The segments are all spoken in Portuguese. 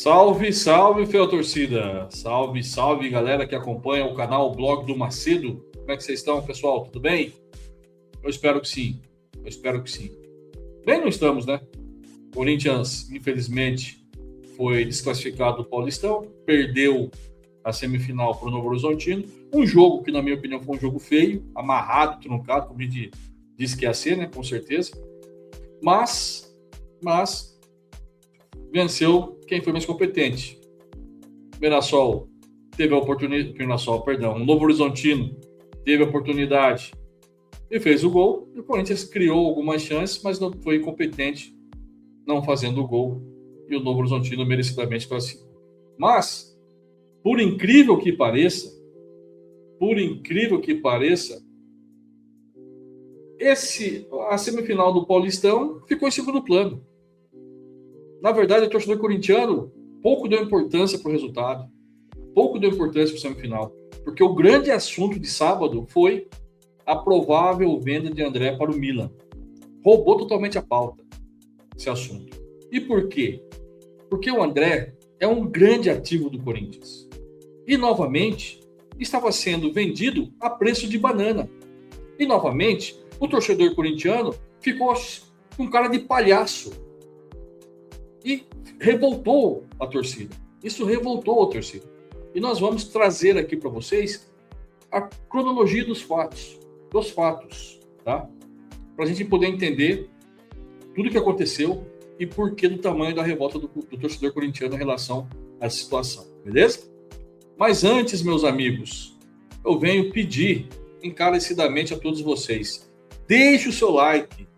Salve, salve, fiel torcida! Salve, salve, galera que acompanha o canal Blog do Macedo. Como é que vocês estão, pessoal? Tudo bem? Eu espero que sim. Bem, não estamos, né? Corinthians, infelizmente, foi desclassificado do Paulistão, perdeu a semifinal para o Novo Horizontino. Um jogo que, na minha opinião, foi um jogo feio, amarrado, truncado, como a gente disse que ia ser, né? Com certeza. Mas venceu quem foi mais competente. Mirassol teve a oportunidade, o Novo Horizontino teve a oportunidade e fez o gol. E o Corinthians criou algumas chances, mas não foi competente, não fazendo o gol. E o Novo Horizontino merecidamente classificou. Mas, por incrível que pareça, a semifinal do Paulistão ficou em segundo plano. Na verdade, o torcedor corintiano pouco deu importância para o resultado, pouco deu importância para o semifinal, porque o grande assunto de sábado foi a provável venda de André para o Milan. Roubou totalmente a pauta esse assunto. E por quê? Porque o André é um grande ativo do Corinthians. E, novamente, estava sendo vendido a preço de banana. E, novamente, o torcedor corintiano ficou com cara de palhaço. E revoltou a torcida. Isso revoltou a torcida. E nós vamos trazer aqui para vocês a cronologia dos fatos, tá? Para a gente poder entender tudo o que aconteceu e por que do tamanho da revolta do torcedor corintiano em relação à situação, beleza? Mas antes, meus amigos, eu venho pedir encarecidamente a todos vocês, deixe o seu like,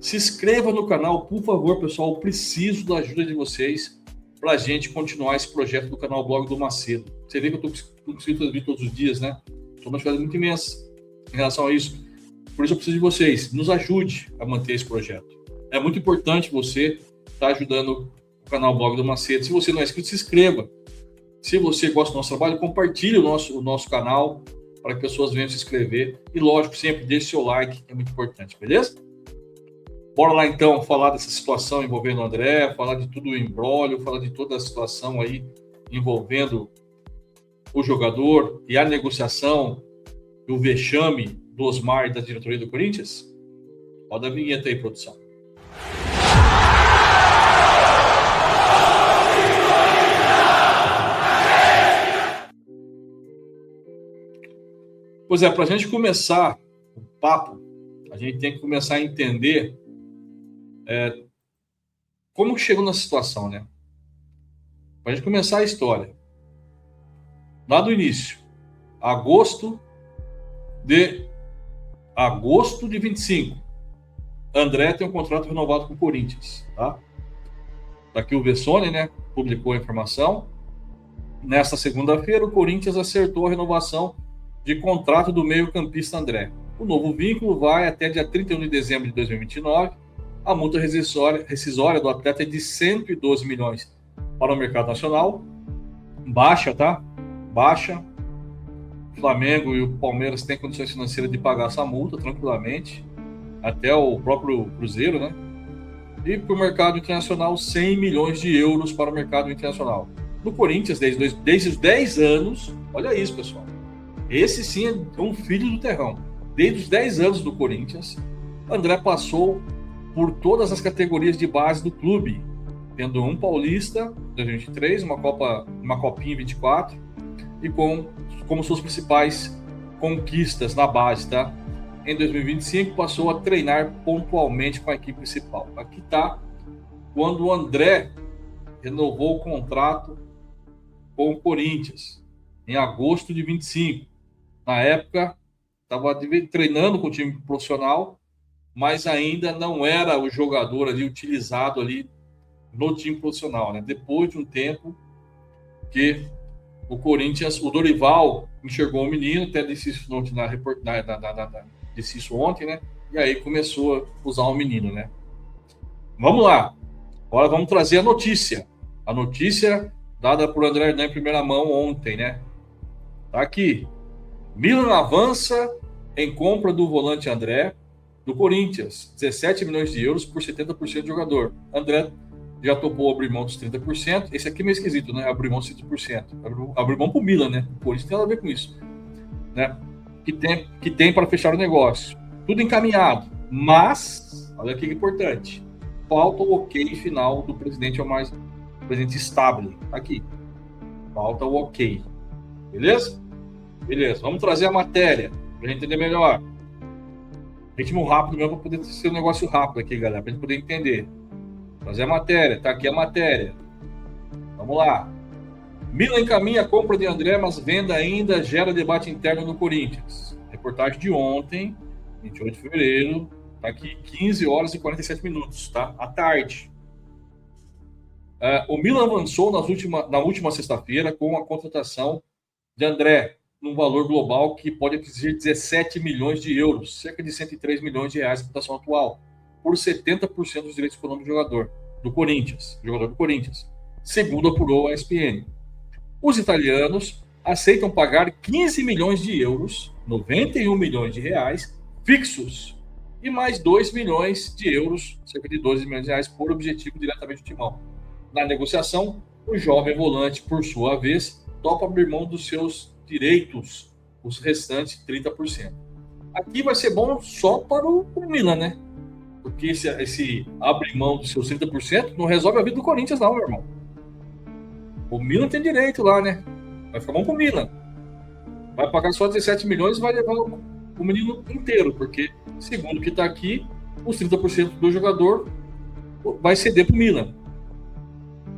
se inscreva no canal, por favor, pessoal. Eu preciso da ajuda de vocês para a gente continuar esse projeto do canal Blog do Macedo. Você vê que eu estou conseguindo fazer todos os dias, né? Estou uma dificuldade muito imensa em relação a isso. Por isso eu preciso de vocês. Nos ajude a manter esse projeto. É muito importante você estar ajudando o canal Blog do Macedo. Se você não é inscrito, se inscreva. Se você gosta do nosso trabalho, compartilhe o nosso canal para que pessoas venham se inscrever. E, lógico, sempre deixe seu like, é muito importante, beleza? Bora lá, então, falar dessa situação envolvendo o André, falar de tudo o imbróglio, falar de toda a situação aí envolvendo o jogador e a negociação e o vexame do Osmar e da diretoria do Corinthians? Roda a vinheta aí, produção. Pois é, para a gente começar o papo, a gente tem que começar a entender como chegou na situação, né? Para a gente começar a história. Lá do início, agosto de 25, André tem um contrato renovado com o Corinthians, tá? Daqui o Vessone, né, publicou a informação. Nesta segunda-feira, o Corinthians acertou a renovação de contrato do meio-campista André. O novo vínculo vai até dia 31 de dezembro de 2029. A multa rescisória do atleta é de 112 milhões para o mercado nacional. Baixa, tá? Baixa. O Flamengo e o Palmeiras têm condições financeiras de pagar essa multa tranquilamente. Até o próprio Cruzeiro, né? E para o mercado internacional, 100 milhões de euros para o mercado internacional. No Corinthians, desde os 10 anos, olha isso, pessoal. Esse sim é um filho do terrão. Desde os 10 anos do Corinthians, André passou por todas as categorias de base do clube, tendo um paulista em 2023, uma copinha em 24, e como suas principais conquistas na base, tá? Em 2025 passou a treinar pontualmente com a equipe principal. Aqui está quando o André renovou o contrato com o Corinthians, em agosto de 25. Na época, estava treinando com o time profissional, mas ainda não era o jogador ali utilizado ali no time profissional, né? Depois de um tempo que o Corinthians, o Dorival enxergou o menino, até disse isso disse isso ontem, né? E aí começou a usar o menino, né? Vamos lá. Agora vamos trazer a notícia. A notícia dada por André Hernan em primeira mão ontem, né? Tá aqui. Milan avança em compra do volante André do Corinthians, 17 milhões de euros por 70% de jogador. André já topou abrir mão dos 30%. Esse aqui é meio esquisito, né? Abrir mão dos 30%. Abrir mão para o Milan, né? O Corinthians tem nada a ver com isso, né? Que tem para fechar o negócio. Tudo encaminhado. Mas, olha aqui que é importante. Falta o ok final do presidente presidente Stabile. Aqui. Falta o ok. Beleza? Beleza. Vamos trazer a matéria para a gente entender melhor. Ritmo rápido mesmo para poder ser um negócio rápido aqui, galera. Para a gente poder entender. Trazer a matéria. Tá aqui a matéria. Vamos lá. Milan encaminha a compra de André, mas venda ainda gera debate interno no Corinthians. Reportagem de ontem, 28 de fevereiro. Tá aqui 15 horas e 47 minutos, tá? À tarde. O Milan avançou na última sexta-feira com a contratação de André, num valor global que pode atingir 17 milhões de euros, cerca de 103 milhões de reais de cotação atual, por 70% dos direitos econômicos do jogador do Corinthians, segundo apurou a ESPN. Os italianos aceitam pagar 15 milhões de euros, 91 milhões de reais, fixos, e mais 2 milhões de euros, cerca de 12 milhões de reais, por objetivo diretamente do timão. Na negociação, o jovem volante, por sua vez, topa abrir mão dos seus direitos, os restantes 30%. Aqui vai ser bom só para o Milan, né? Porque esse abrir mão dos seus 30% não resolve a vida do Corinthians, não, meu irmão. O Milan tem direito lá, né? Vai ficar bom pro Milan. Vai pagar só 17 milhões e vai levar o menino inteiro, porque, segundo o que está aqui, os 30% do jogador vai ceder pro Milan.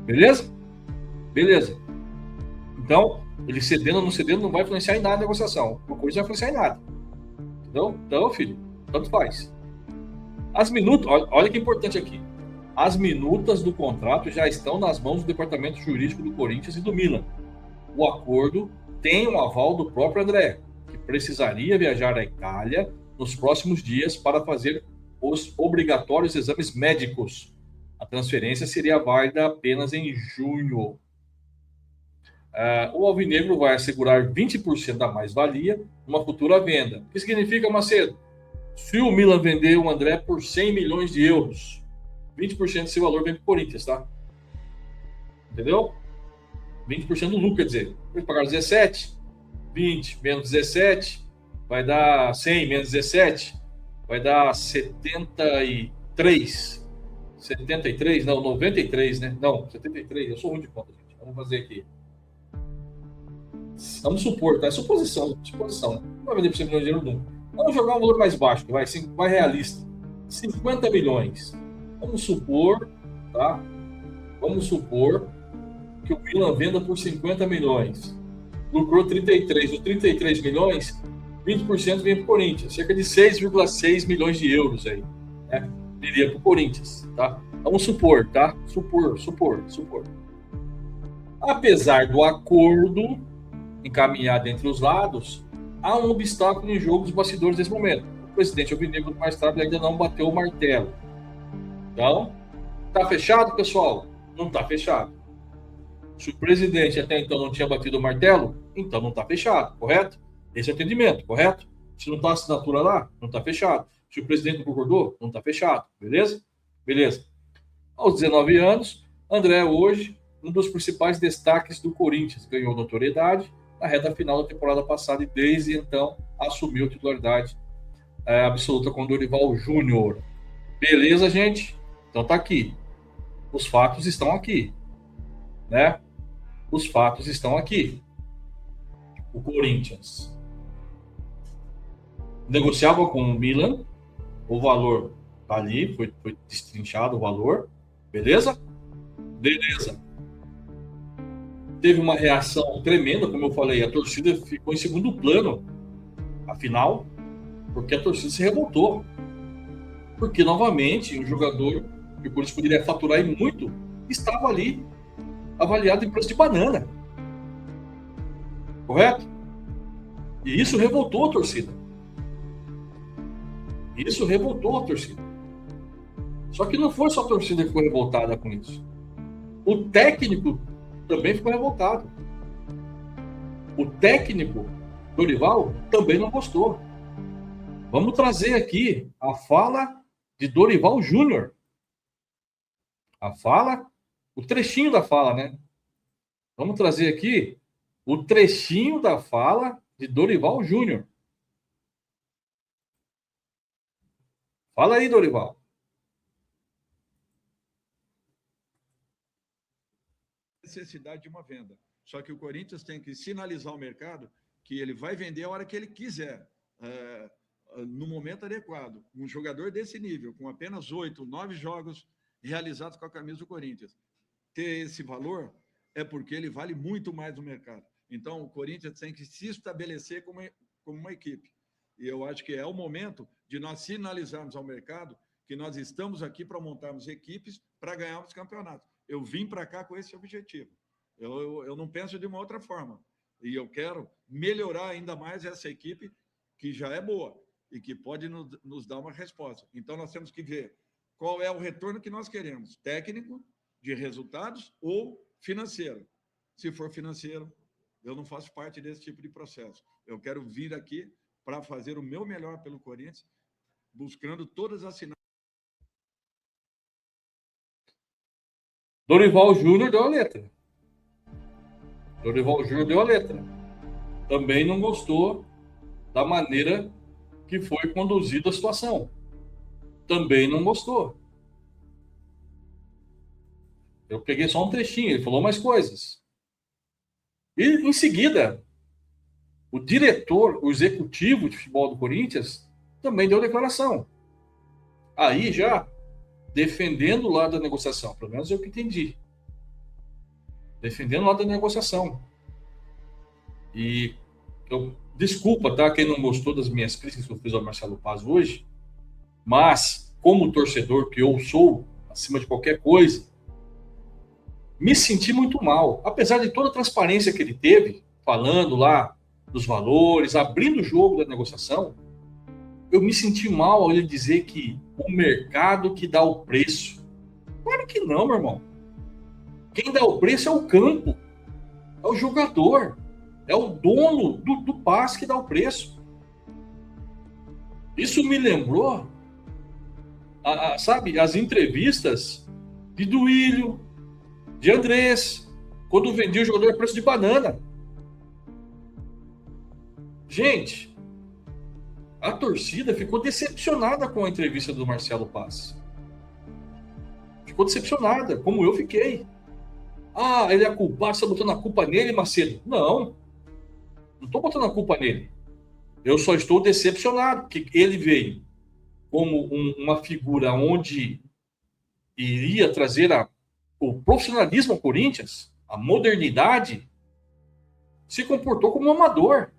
Beleza? Beleza. Então, ele cedendo ou não cedendo não vai influenciar em nada a negociação. O Corinthians não vai influenciar em nada. Então, filho, tanto faz. As minutas, olha que importante aqui. As minutas do contrato já estão nas mãos do departamento jurídico do Corinthians e do Milan. O acordo tem um aval do próprio André, que precisaria viajar à Itália nos próximos dias para fazer os obrigatórios exames médicos. A transferência seria válida apenas em junho. O alvinegro vai assegurar 20% da mais-valia numa futura venda. O que significa, Macedo? Se o Milan vender o André por 100 milhões de euros, 20% desse valor vem para o Corinthians, tá? Entendeu? 20% do lucro, quer dizer, vai pagar 17, 20 menos 17, vai dar 100 menos 17, vai dar 73. 73, não, 93, né? Não, 73, eu sou ruim de conta, gente. Vamos fazer aqui. Vamos supor, tá? É suposição, né? Não vai vender por 100 milhões de euros nunca. Vamos jogar um valor mais baixo, vai realista. 50 milhões. Vamos supor, tá? Vamos supor que o Milan venda por 50 milhões. Lucrou 33. Os 33 milhões, 20% vem para o Corinthians. Cerca de 6,6 milhões de euros aí, né? Iria para o Corinthians, tá? Vamos supor, tá? Supor. Apesar do acordo encaminhado entre os lados, há um obstáculo em jogo dos bastidores nesse momento. O presidente alvinegro do mais tarde ainda não bateu o martelo. Então, tá fechado, pessoal? Não tá fechado. Se o presidente até então não tinha batido o martelo, então não tá fechado, correto? Esse é o entendimento, correto? Se não tá a assinatura lá, não tá fechado. Se o presidente não concordou, não tá fechado, beleza? Beleza. Aos 19 anos, André hoje, um dos principais destaques do Corinthians, ganhou notoriedade na reta final da temporada passada e desde então assumiu a titularidade absoluta com o Dorival Júnior. Beleza, gente? Então tá aqui. Os fatos estão aqui, né? Os fatos estão aqui. O Corinthians negociava com o Milan, o valor tá ali, foi destrinchado o valor, beleza? Beleza. Teve uma reação tremenda, como eu falei, a torcida ficou em segundo plano, afinal, porque a torcida se revoltou. Porque, novamente, um jogador que o Corinthians poderia faturar e muito, estava ali, avaliado em preço de banana. Correto? E isso revoltou a torcida. Só que não foi só a torcida que ficou revoltada com isso. O técnico também ficou revoltado. O técnico, Dorival, também não gostou. Vamos trazer aqui a fala de Dorival Júnior. A fala o trechinho da fala, né? Vamos trazer aqui o trechinho da fala de Dorival Júnior. Fala aí, Dorival. Necessidade de uma venda. Só que o Corinthians tem que sinalizar ao mercado que ele vai vender a hora que ele quiser, no momento adequado. Um jogador desse nível, com apenas 8, 9 jogos realizados com a camisa do Corinthians, ter esse valor é porque ele vale muito mais no mercado. Então, o Corinthians tem que se estabelecer como uma equipe. E eu acho que é o momento de nós sinalizarmos ao mercado que nós estamos aqui para montarmos equipes para ganharmos campeonatos. Eu vim para cá com esse objetivo. Eu não penso de uma outra forma. E eu quero melhorar ainda mais essa equipe, que já é boa e que pode nos dar uma resposta. Então, nós temos que ver qual é o retorno que nós queremos, técnico, de resultados ou financeiro. Se for financeiro, eu não faço parte desse tipo de processo. Eu quero vir aqui para fazer o meu melhor pelo Corinthians, buscando todas as sinais. Dorival Júnior deu a letra. Dorival Júnior deu a letra. Também não gostou da maneira que foi conduzida a situação. Também não gostou. Eu peguei só um trechinho, ele falou mais coisas. E, em seguida, o diretor, o executivo de futebol do Corinthians, também deu declaração. Aí já defendendo o lado da negociação, pelo menos eu que entendi. Defendendo o lado da negociação. E desculpa, tá? Quem não gostou das minhas críticas que eu fiz ao Marcelo Paz hoje, mas, como torcedor que eu sou, acima de qualquer coisa, me senti muito mal. Apesar de toda a transparência que ele teve, falando lá dos valores, abrindo o jogo da negociação, eu me senti mal ao ele dizer que o mercado que dá o preço. Claro que não, meu irmão. Quem dá o preço é o campo, é o jogador, é o dono do passe que dá o preço. Isso me lembrou, sabe, as entrevistas de Duílio, de Andrés, quando vendia o jogador a preço de banana. Gente, a torcida ficou decepcionada com a entrevista do Marcelo Paz. Ficou decepcionada, como eu fiquei. Ah, ele é culpado, você está botando a culpa nele, Macedo? Não estou botando a culpa nele. Eu só estou decepcionado, que ele veio como uma figura onde iria trazer o profissionalismo ao Corinthians, a modernidade, se comportou como um amador.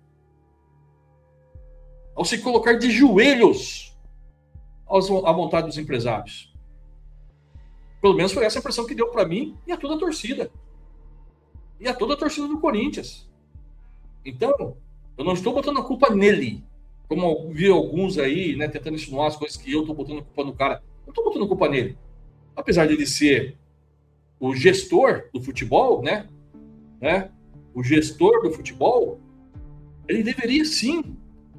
Ao se colocar de joelhos à vontade dos empresários. Pelo menos foi essa a impressão que deu para mim e a toda a torcida. E a toda a torcida do Corinthians. Então, eu não estou botando a culpa nele, como eu vi alguns aí, né, tentando insinuar as coisas que eu estou botando a culpa no cara. Não estou botando a culpa nele. Apesar de ele ser o gestor do futebol, né? O gestor do futebol, ele deveria sim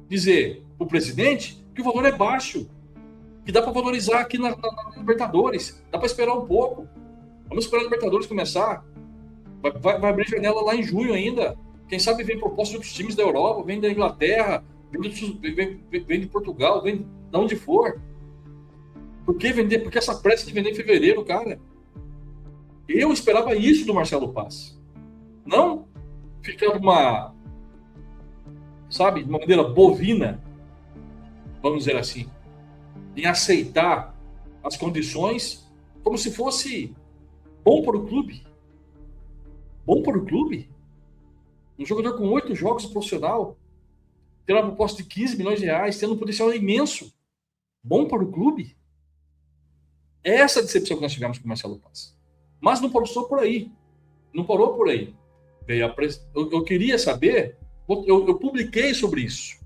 dizer para o presidente que o valor é baixo, que dá para valorizar aqui na Libertadores, dá para esperar um pouco. Vamos esperar a Libertadores começar. Vai abrir janela lá em junho ainda. Quem sabe vem proposta de outros times da Europa, vem da Inglaterra, vem de Portugal, vem de onde for. Por que vender? Porque essa pressa de vender em fevereiro, cara. Eu esperava isso do Marcelo Paz. Não ficar de uma maneira bovina, vamos dizer assim, em aceitar as condições como se fosse bom para o clube. Bom para o clube? Um jogador com 8 jogos profissional, tendo uma proposta de 15 milhões de reais, tendo um potencial imenso. Bom para o clube? É essa a decepção que nós tivemos com o Marcelo Paz. Mas não parou por aí. Não parou por aí. Eu queria saber, eu publiquei sobre isso.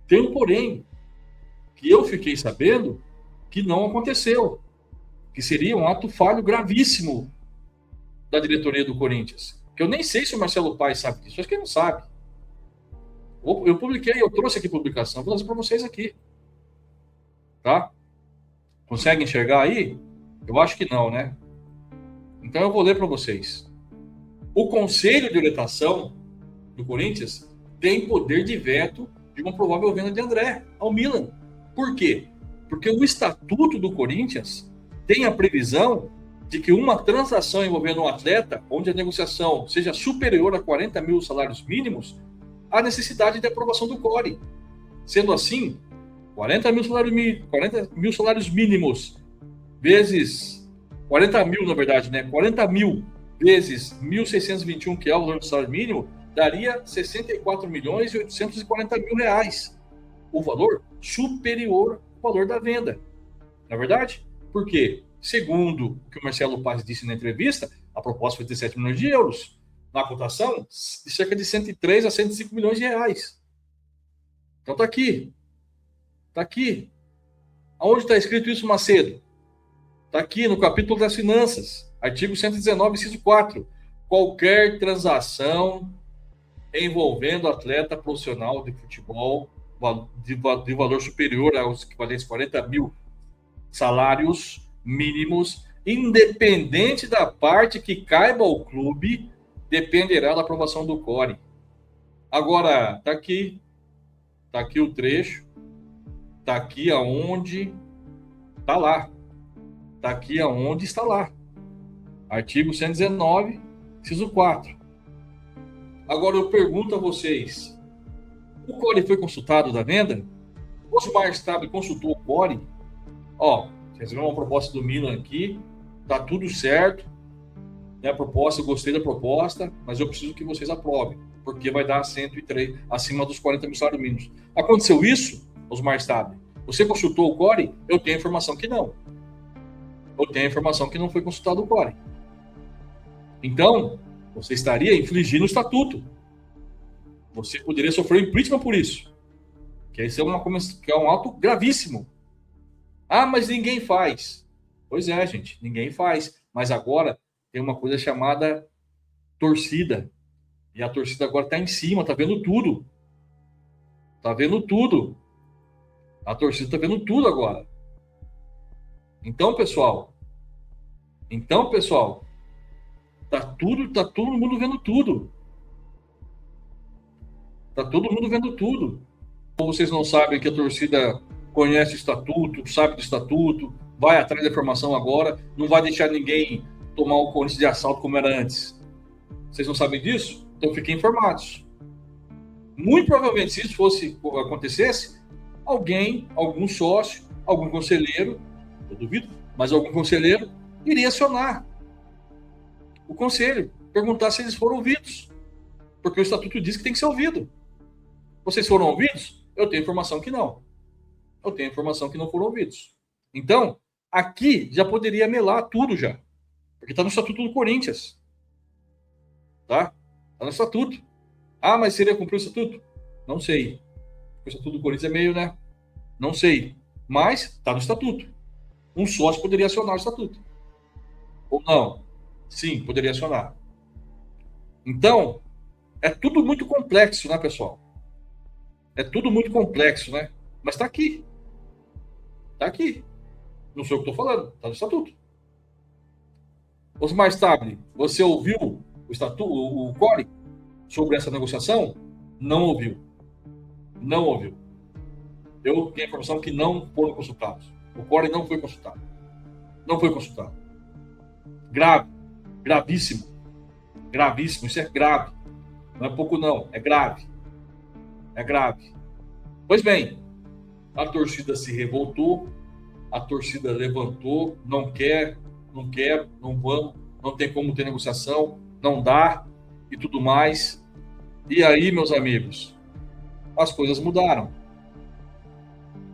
Tem um porém, que eu fiquei sabendo que não aconteceu. Que seria um ato falho gravíssimo da diretoria do Corinthians. Que eu nem sei se o Marcelo Paz sabe disso. Acho que ele não sabe. Eu publiquei, eu trouxe aqui a publicação. Vou trazer para vocês aqui. Tá? Consegue enxergar aí? Eu acho que não, né? Então eu vou ler para vocês. O Conselho de Orientação do Corinthians tem poder de veto de uma provável venda de André ao Milan. Por quê? Porque o Estatuto do Corinthians tem a previsão de que uma transação envolvendo um atleta, onde a negociação seja superior a 40 mil salários mínimos, há necessidade de aprovação do CORE. Sendo assim, 40 mil salários mínimos vezes 40 mil, na verdade, né? 40 mil vezes 1.621, que é o valor do salário mínimo, daria 64 milhões e 840 mil reais. O valor superior ao valor da venda. Na verdade, por quê? Segundo o que o Marcelo Paz disse na entrevista, a proposta foi de 7 milhões de euros. Na cotação, de cerca de 103 a 105 milhões de reais. Então tá aqui. Tá aqui. Aonde está escrito isso, Macedo? Está aqui no capítulo das finanças, artigo 119, inciso 4. Qualquer transação envolvendo atleta profissional de futebol de valor superior aos equivalentes 40 mil salários mínimos, independente da parte que caiba ao clube, dependerá da aprovação do CORE. Agora, está aqui o trecho, está aqui aonde está lá. Está aqui aonde está lá. Artigo 119, inciso 4. Agora eu pergunto a vocês: o CORE foi consultado da venda? O Osmar Stabile consultou o CORE? Ó, recebeu uma proposta do Milan aqui, tá tudo certo. Né, a proposta, eu gostei da proposta, mas eu preciso que vocês aprovem, porque vai dar 103, acima dos 40 mil salários mínimos. Aconteceu isso, Osmar Stabile? Você consultou o CORE? Eu tenho a informação que não. Eu tenho a informação que não foi consultado o CORE. Então, você estaria infringindo o estatuto. Você poderia sofrer impeachment por isso. Que isso é um ato gravíssimo. Ah, mas ninguém faz. Pois é, gente, ninguém faz. Mas agora tem uma coisa chamada torcida. E a torcida agora está em cima, está vendo tudo. Está vendo tudo. A torcida está vendo tudo agora. Então, pessoal, tá todo mundo vendo tudo. Tá todo mundo vendo tudo. Ou vocês não sabem que a torcida conhece o estatuto, sabe do estatuto, vai atrás da informação agora, não vai deixar ninguém tomar o Corinthians de assalto como era antes. Vocês não sabem disso? Então fiquem informados. Muito provavelmente, se isso acontecesse, algum sócio, algum conselheiro, eu duvido, mas algum conselheiro iria acionar o conselho, perguntar se eles foram ouvidos. Porque o estatuto diz que tem que ser ouvido. Vocês foram ouvidos? Eu tenho informação que não. Eu tenho informação que não foram ouvidos. Então, aqui já poderia melar tudo já. Porque está no estatuto do Corinthians. Tá? Está no estatuto. Ah, mas seria cumprir o estatuto? Não sei. O estatuto do Corinthians é meio, né? Não sei. Mas está no estatuto. Um sócio poderia acionar o estatuto. Ou não? Sim, poderia acionar. Então, é tudo muito complexo, né, pessoal? É tudo muito complexo, né? Mas está aqui. Está aqui. Não sou eu que estou falando. Está no estatuto. Osmar Stabile, você ouviu o estatuto, o CORE sobre essa negociação? Não ouviu. Não ouviu. Eu tenho a informação que não foram consultados. O CORE não foi consultado. Não foi consultado. Grave. Gravíssimo. Gravíssimo. Isso é grave. Não é pouco, não. É grave. É grave. Pois bem, a torcida se revoltou, a torcida levantou, não quer, não vamos, não tem como ter negociação, não dá e tudo mais. E aí, meus amigos, as coisas mudaram.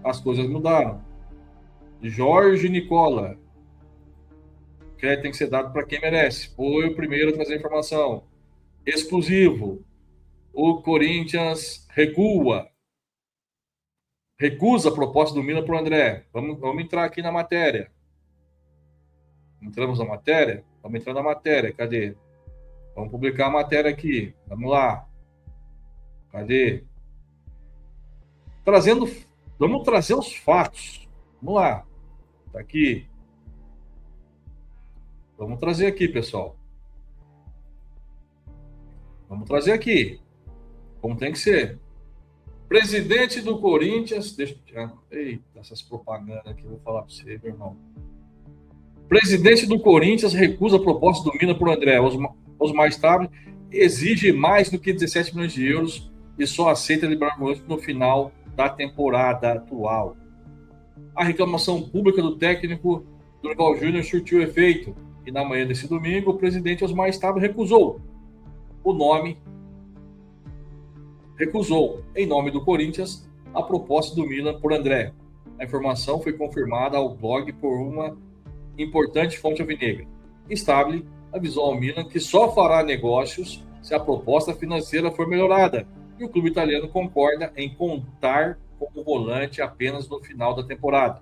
As coisas mudaram. Jorge Nicola. Crédito tem que ser dado para quem merece. Foi o primeiro a trazer a informação. Exclusivo. O Corinthians recusa a proposta do Milan para o André. Vamos entrar aqui na matéria. Entramos na matéria? Vamos entrar na matéria. Cadê? Vamos publicar a matéria aqui. Vamos lá. Cadê? Vamos trazer os fatos. Vamos lá. Está aqui. Vamos trazer aqui, pessoal. Vamos trazer aqui. Como tem que ser. Presidente do Corinthians... Eita, essas propagandas aqui, eu vou falar para você, meu irmão. Presidente do Corinthians recusa a proposta do Milan por André. Osmar Stabile exige mais do que 17 milhões de euros e só aceita liberar o volante no final da temporada atual. A reclamação pública do técnico Dorival Júnior surtiu efeito e na manhã desse domingo o presidente Osmar Stabile recusou, em nome do Corinthians, a proposta do Milan por André. A informação foi confirmada ao blog por uma importante fonte alvinegra. Stabile avisou ao Milan que só fará negócios se a proposta financeira for melhorada, e o clube italiano concorda em contar com o volante apenas no final da temporada.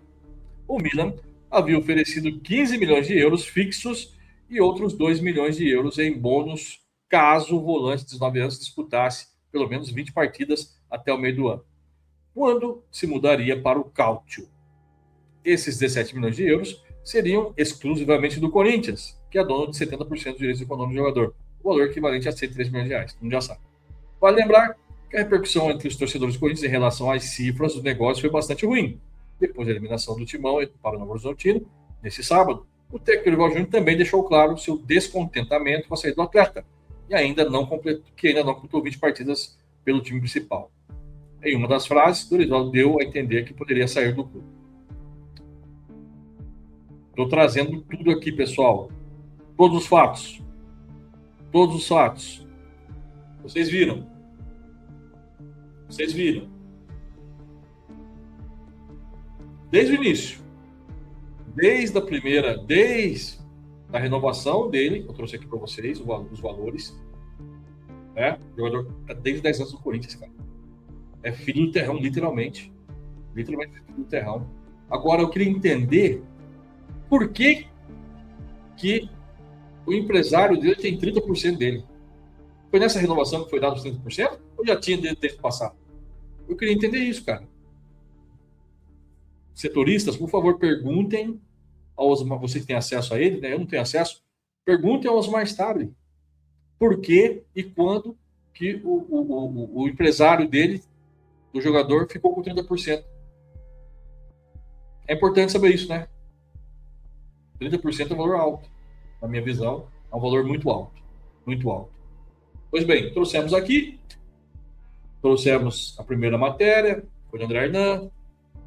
O Milan havia oferecido 15 milhões de euros fixos e outros 2 milhões de euros em bônus caso o volante de 19 anos disputasse pelo menos 20 partidas até o meio do ano, quando se mudaria para o Calcio. Esses 17 milhões de euros seriam exclusivamente do Corinthians, que é dono de 70% dos direitos econômicos do jogador, o valor equivalente a 103 milhões de reais, como já sabe. Vale lembrar que a repercussão entre os torcedores do Corinthians em relação às cifras do negócio foi bastante ruim. Depois da eliminação do Timão para o Novo Horizontino, nesse sábado, o técnico Dorival Júnior também deixou claro seu descontentamento com a saída do atleta, e ainda não completou 20 partidas pelo time principal. Em uma das frases, Dorival deu a entender que poderia sair do clube. Estou trazendo tudo aqui, pessoal. Todos os fatos. Vocês viram. Desde o início. Desde a renovação dele, eu trouxe aqui para vocês os valores. Né? O jogador está desde 10 anos no Corinthians, cara. É filho do terrão, literalmente. Literalmente filho do terrão. Agora, eu queria entender por que o empresário dele tem 30% dele. Foi nessa renovação que foi dado os 30%? Ou já tinha desde o passado? Eu queria entender isso, cara. Setoristas, por favor, perguntem ao Osmar, vocês têm acesso a ele, né? Eu não tenho acesso. Perguntem ao Osmar Stabile por que e quando que o empresário dele, do jogador, ficou com 30%. É importante saber isso, né? 30% é um valor alto. Na minha visão, é um valor muito alto. Muito alto. Pois bem, trouxemos a primeira matéria, foi do André Hernan,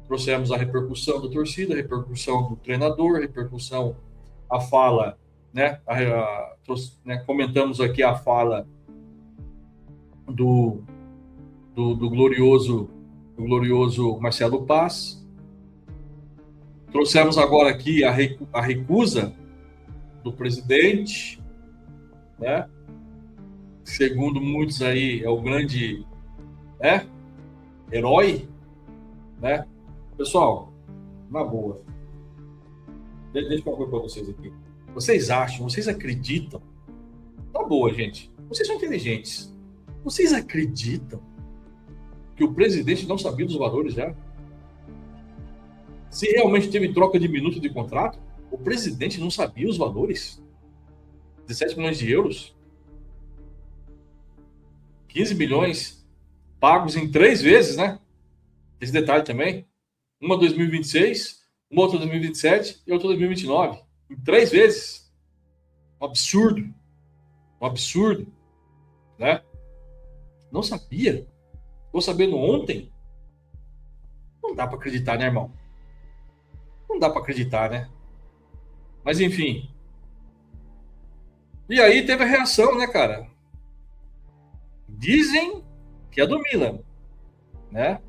trouxemos a repercussão da torcida, a repercussão do treinador, a repercussão, a fala, né? Comentamos aqui a fala do glorioso Marcelo Paz. Trouxemos agora aqui a recusa do presidente, né? Segundo muitos aí, é o grande herói, né? Pessoal, na boa, deixa eu falar uma coisa para vocês aqui. Vocês acreditam? Na boa, gente, vocês são inteligentes. Vocês acreditam que o presidente não sabia dos valores já? Se realmente teve troca de minuto de contrato, o presidente não sabia os valores? 17 milhões de euros? 15 milhões pagos em 3 vezes, né? Esse detalhe também. Uma 2026, uma outra 2027 e outra 2029. Em 3 vezes. Um absurdo. Né? Não sabia. Estou sabendo ontem. Não dá para acreditar, né, irmão? Não dá para acreditar, né? Mas, enfim. E aí teve a reação, né, cara? Dizem que é do Milan, né?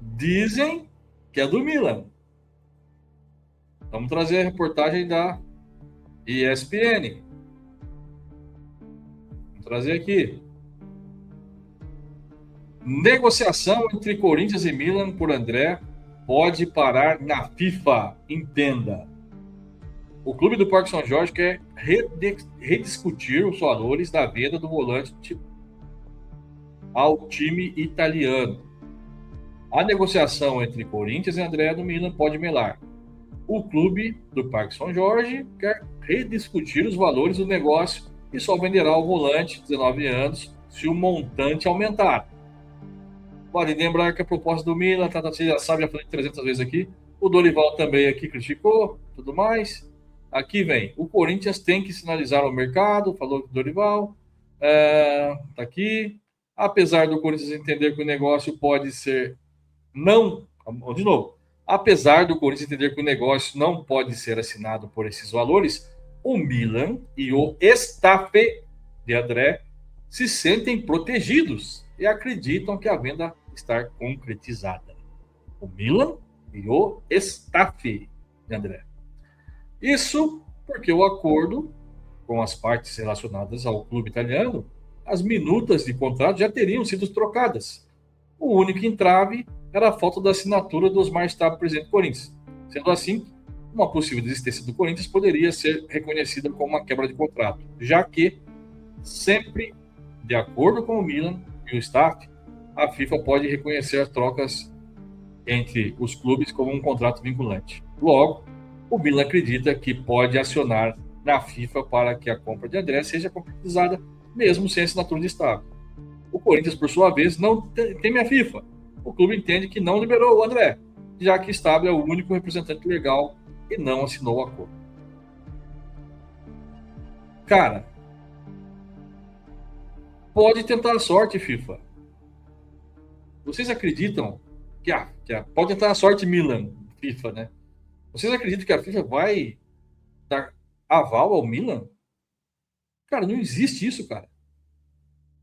Dizem que é do Milan. Vamos trazer a reportagem da ESPN. Vamos trazer aqui. Negociação entre Corinthians e Milan por André pode parar na FIFA. Entenda. O clube do Parque São Jorge quer rediscutir os valores da venda do volante ao time italiano. A negociação entre Corinthians e André do Milan pode melar. o clube do Parque São Jorge quer rediscutir os valores do negócio e só venderá o volante de 19 anos se o montante aumentar. Vale lembrar que a proposta do Milan, você já sabe, já falei 300 vezes aqui, o Dorival também aqui criticou, tudo mais. Aqui vem, o Corinthians tem que sinalizar ao mercado, falou do Dorival, tá aqui. Apesar do Corinthians entender que o negócio pode ser não, de novo, apesar do Corinthians entender que o negócio não pode ser assinado por esses valores, o Milan e o staff de André se sentem protegidos e acreditam que a venda está concretizada. O Milan e o staff de André. Isso porque o acordo com as partes relacionadas ao clube italiano, as minutas de contrato já teriam sido trocadas. O único entrave era a falta da assinatura do Osmar Stab, presidente do Corinthians. Sendo assim, uma possível desistência do Corinthians poderia ser reconhecida como uma quebra de contrato, já que, sempre de acordo com o Milan e o staff, a FIFA pode reconhecer as trocas entre os clubes como um contrato vinculante. Logo, o Milan acredita que pode acionar na FIFA para que a compra de André seja concretizada, mesmo sem assinatura de Estado. O Corinthians, por sua vez, não teme a FIFA. O clube entende que não liberou o André, já que Stabile é o único representante legal e não assinou o acordo. Cara, pode tentar a sorte, FIFA. Vocês acreditam que pode tentar a sorte, Milan, FIFA, né? Vocês acreditam que a FIFA vai dar aval ao Milan? Cara, não existe isso, cara.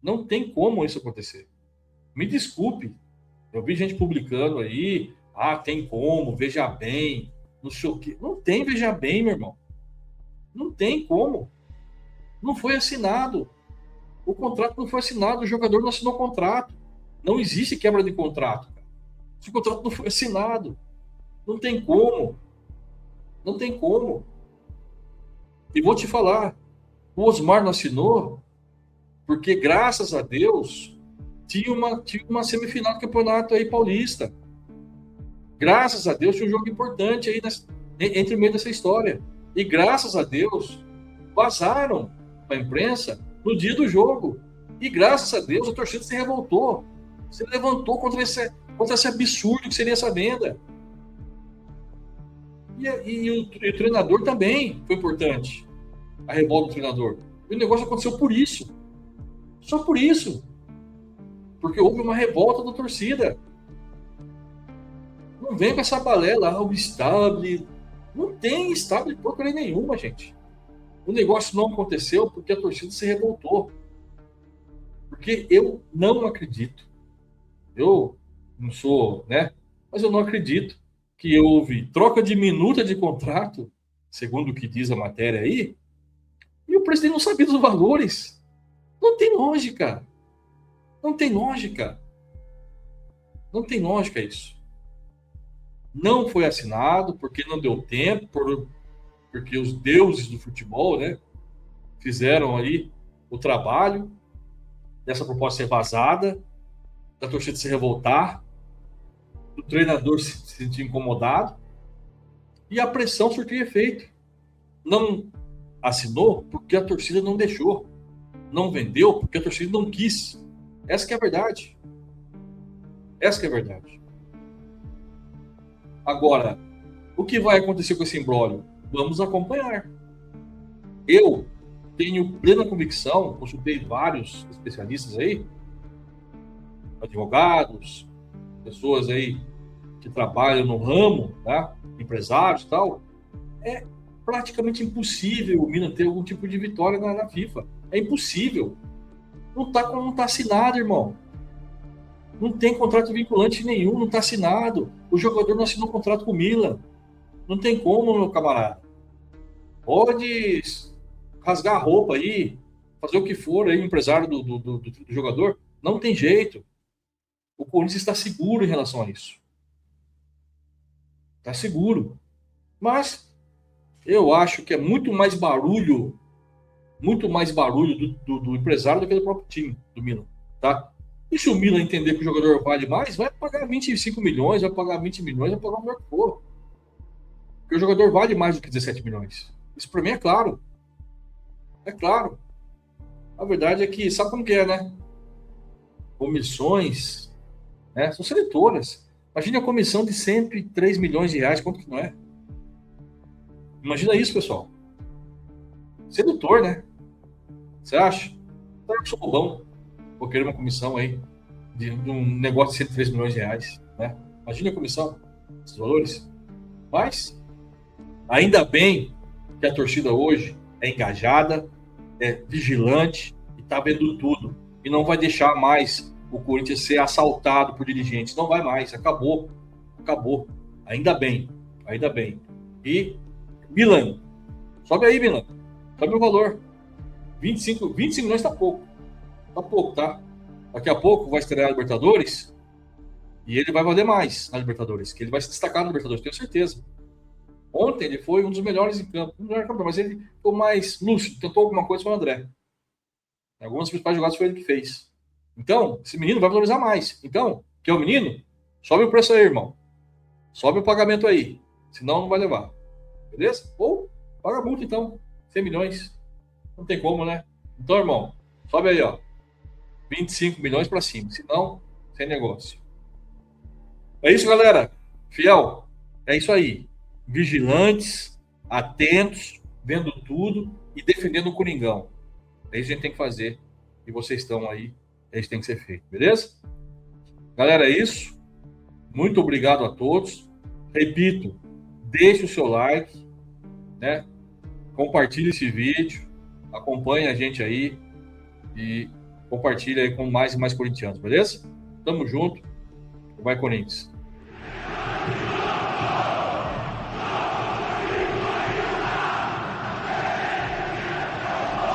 Não tem como isso acontecer. Me desculpe. Eu vi gente publicando aí, tem como, veja bem, não sei o quê. Não tem veja bem, meu irmão. Não tem como. Não foi assinado. O contrato não foi assinado, o jogador não assinou o contrato. Não existe quebra de contrato, cara. Se o contrato não foi assinado, não tem como. Não tem como. E vou te falar, o Osmar não assinou porque, graças a Deus, tinha uma semifinal do campeonato aí paulista. Graças a Deus, tinha um jogo importante aí entre o meio dessa história. E graças a Deus, vazaram para a imprensa no dia do jogo. E graças a Deus, a torcida se revoltou. Se levantou contra esse absurdo que seria essa venda. E o treinador também foi importante. A revolta do treinador. E o negócio aconteceu por isso. Só por isso. Porque houve uma revolta da torcida. Não vem com essa balela, o Stabile. Não tem Stabile porcaria nenhuma, gente. O negócio não aconteceu porque a torcida se revoltou. Porque eu não acredito. Eu não sou, né? Mas eu não acredito que houve troca de minuta de contrato, segundo o que diz a matéria aí, e o presidente não sabia dos valores. Não tem lógica. Não tem lógica. Não tem lógica isso. Não foi assinado porque não deu tempo, porque os deuses do futebol, né, fizeram aí o trabalho dessa proposta ser vazada, da torcida se revoltar, do treinador se sentir incomodado, e a pressão surtiu efeito. Não assinou porque a torcida não deixou. Não vendeu porque a torcida não quis. Essa que é a verdade. Essa que é a verdade. Agora, o que vai acontecer com esse imbróglio? Vamos acompanhar. Eu tenho plena convicção, consultei vários especialistas aí, advogados, pessoas aí que trabalham no ramo, tá? Empresários e tal. É praticamente impossível o Milan ter algum tipo de vitória na FIFA. É impossível. Não tá assinado, irmão. Não tem contrato vinculante nenhum, não está assinado. O jogador não assinou contrato com o Milan. Não tem como, meu camarada. Pode rasgar a roupa aí, fazer o que for aí, o empresário do jogador. Não tem jeito. O Corinthians está seguro em relação a isso. Está seguro. Mas eu acho que é muito mais barulho do empresário do que do próprio time, do Milan. Tá? E se o Milan entender que o jogador vale mais, vai pagar 25 milhões, vai pagar 20 milhões, vai pagar o melhor que for. Porque o jogador vale mais do que 17 milhões. Isso para mim é claro. É claro. A verdade é que, sabe como que é, né? Comissões, né? São seletoras. Imagina a comissão de 103 milhões de reais, quanto que não é? Imagina isso, pessoal. Sedutor, né? Você acha? Então, eu sou bobão. Vou querer uma comissão aí de um negócio de 103 milhões de reais, né? Imagina a comissão, esses valores. Mas, ainda bem que a torcida hoje é engajada, é vigilante e está vendo tudo. E não vai deixar mais o Corinthians ser assaltado por dirigentes. Não vai mais. Acabou. Acabou. Ainda bem. Ainda bem. E Milan. Sobe aí, Milan. Sobe o valor. 25 milhões está pouco. Está pouco, tá? Daqui a pouco vai estrear a Libertadores e ele vai valer mais na Libertadores, que ele vai se destacar na Libertadores, tenho certeza. Ontem ele foi um dos melhores em campo, mas ele foi mais lúcido, tentou alguma coisa com o André. Algumas principais jogadas foi ele que fez. Então, esse menino vai valorizar mais. Então, que é o menino, sobe o preço aí, irmão. Sobe o pagamento aí, senão não vai levar. Beleza? Ou paga a multa, então. 100 milhões. Não tem como, né? Então, irmão, sobe aí, ó. 25 milhões para cima. Senão, sem negócio. É isso, galera. Fiel, é isso aí. Vigilantes, atentos, vendo tudo e defendendo o Coringão. É isso que a gente tem que fazer. E vocês estão aí. É isso que tem que ser feito. Beleza? Galera, é isso. Muito obrigado a todos. Repito, deixe o seu like, né? Compartilhe esse vídeo. Acompanhe a gente aí. E compartilhe aí com mais e mais corintianos. Beleza? Tamo junto. Vai, Corinthians.